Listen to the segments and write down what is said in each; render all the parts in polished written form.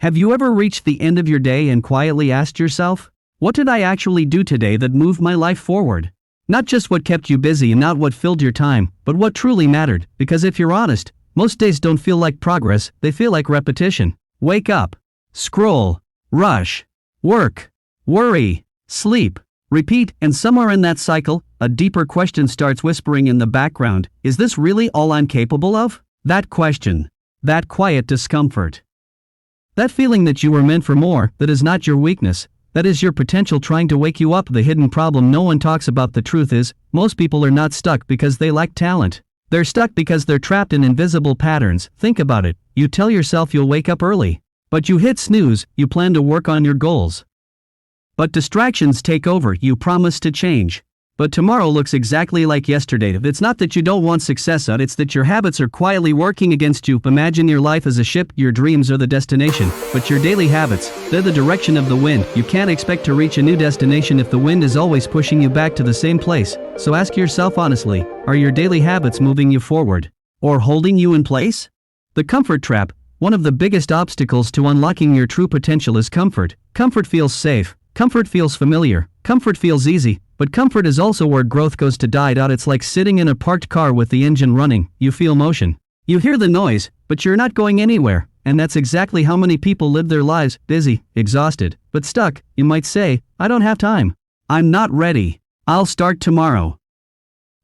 Have you ever reached the end of your day and quietly asked yourself, what did I actually do today that moved my life forward? Not just what kept you busy and not what filled your time, but what truly mattered, because if you're honest, most days don't feel like progress, they feel like repetition. Wake up, scroll, rush, work, worry, sleep, repeat, and somewhere in that cycle, a deeper question starts whispering in the background. Is this really all I'm capable of? That question, that quiet discomfort. That feeling that you were meant for more, that is not your weakness, that is your potential trying to wake you up. The hidden problem no one talks about. The truth is, most people are not stuck because they lack talent. They're stuck because they're trapped in invisible patterns. Think about it. You tell yourself you'll wake up early. But you hit snooze. You plan to work on your goals. But distractions take over. You promise to change. But tomorrow looks exactly like yesterday. It's not that you don't want success, it's that your habits are quietly working against you. Imagine your life as a ship, your dreams are the destination, but your daily habits, they're the direction of the wind. You can't expect to reach a new destination if the wind is always pushing you back to the same place. So ask yourself honestly, are your daily habits moving you forward, or holding you in place? The comfort trap. One of the biggest obstacles to unlocking your true potential is comfort. Comfort feels safe. Comfort feels familiar. Comfort feels easy. But comfort is also where growth goes to die. It's like sitting in a parked car with the engine running. You feel motion. You hear the noise, but you're not going anywhere. And that's exactly how many people live their lives, busy, exhausted, but stuck. You might say, I don't have time. I'm not ready. I'll start tomorrow.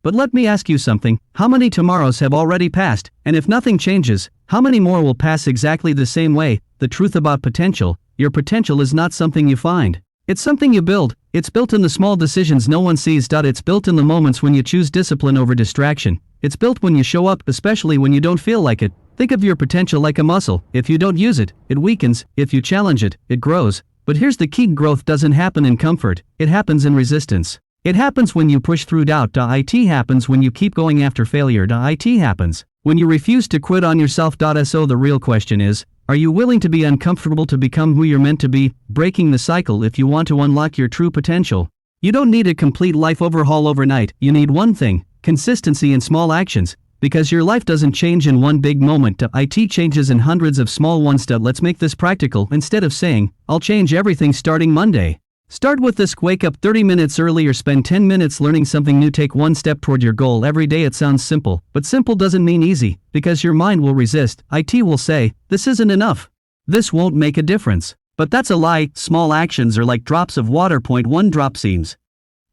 But let me ask you something. How many tomorrows have already passed? And if nothing changes, how many more will pass exactly the same way? The truth about potential, your potential is not something you find. It's something you build. It's built in the small decisions no one sees. It's built in the moments when you choose discipline over distraction. It's built when you show up, especially when you don't feel like it. Think of your potential like a muscle. If you don't use it, it weakens. If you challenge it, it grows. But here's the key. Growth doesn't happen in comfort. It happens in resistance. It happens when you push through doubt. It happens when you keep going after failure. It happens when you refuse to quit on yourself. So the real question is, are you willing to be uncomfortable to become who you're meant to be? Breaking the cycle. If you want to unlock your true potential, you don't need a complete life overhaul overnight. You need one thing: consistency in small actions. Because your life doesn't change in one big moment. It changes in hundreds of small ones. Let's make this practical. Instead of saying, I'll change everything starting Monday, start with this: wake up 30 minutes early or spend 10 minutes learning something new. Take one step toward your goal every day. It sounds simple, but simple doesn't mean easy, because your mind will resist. It will say, this isn't enough. This won't make a difference. But that's a lie. Small actions are like drops of water. One drop seems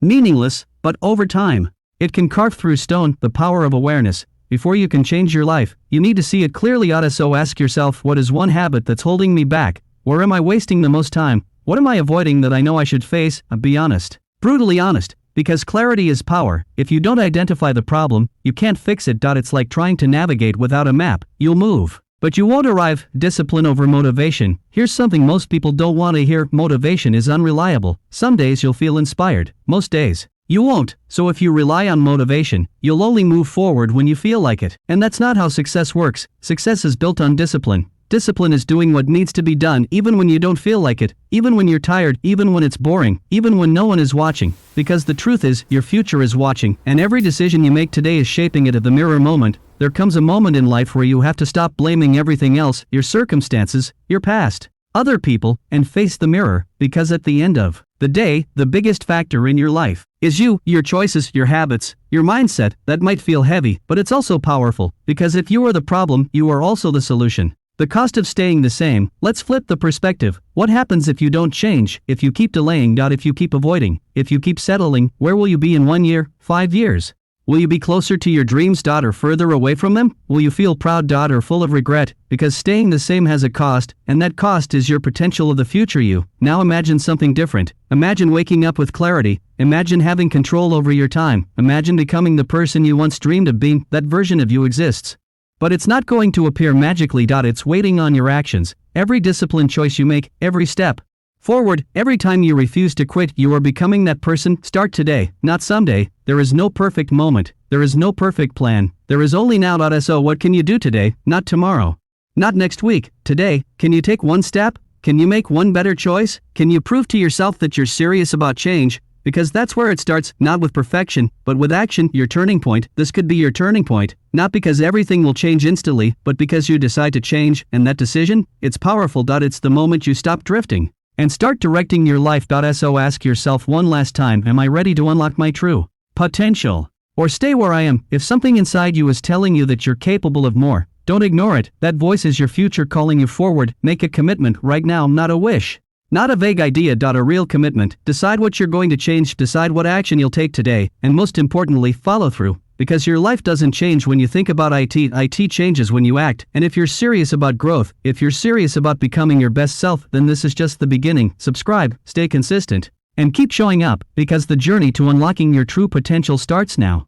meaningless, but over time, it can carve through stone. The power of awareness. Before you can change your life, you need to see it clearly. So ask yourself, what is one habit that's holding me back? Where am I wasting the most time? What am I avoiding that I know I should face? Be honest. Brutally honest. Because clarity is power. If you don't identify the problem, you can't fix it. It's like trying to navigate without a map. You'll move, but you won't arrive. Discipline over motivation. Here's something most people don't want to hear. Motivation is unreliable. Some days you'll feel inspired. Most days, you won't. So if you rely on motivation, you'll only move forward when you feel like it. And that's not how success works. Success is built on discipline. Discipline is doing what needs to be done even when you don't feel like it, even when you're tired, even when it's boring, even when no one is watching. Because the truth is, your future is watching, and every decision you make today is shaping it. At the mirror moment, there comes a moment in life where you have to stop blaming everything else, your circumstances, your past, other people, and face the mirror, because at the end of the day, the biggest factor in your life is you, your choices, your habits, your mindset. That might feel heavy, but it's also powerful, because if you are the problem, you are also the solution. The cost of staying the same. Let's flip the perspective. What happens if you don't change? If you keep delaying? If you keep avoiding? If you keep settling? Where will you be in 1 year, 5 years? Will you be closer to your dreams? Or further away from them? Will you feel proud? Or full of regret? Because staying the same has a cost, and that cost is your potential of the future you. Now imagine something different. Imagine waking up with clarity. Imagine having control over your time. Imagine becoming the person you once dreamed of being. That version of you exists. But it's not going to appear magically. It's waiting on your actions. Every disciplined choice you make, every step forward, every time you refuse to quit, you are becoming that person. Start today, not someday. There is no perfect moment. There is no perfect plan. There is only now. So what can you do today? Not tomorrow. Not next week. Today. Can you take one step? Can you make one better choice? Can you prove to yourself that you're serious about change? Because that's where it starts, not with perfection, but with action, your turning point. This could be your turning point, not because everything will change instantly, but because you decide to change, and that decision, it's powerful. It's the moment you stop drifting and start directing your life. So ask yourself one last time, am I ready to unlock my true potential? Or stay where I am? If something inside you is telling you that you're capable of more, don't ignore it. That voice is your future calling you forward. Make a commitment right now, not a wish. Not a vague idea. A real commitment. Decide what you're going to change, decide what action you'll take today, and most importantly, follow through. Because your life doesn't change when you think about it changes when you act. And if you're serious about growth, if you're serious about becoming your best self, then this is just the beginning. Subscribe, stay consistent, and keep showing up, because the journey to unlocking your true potential starts now.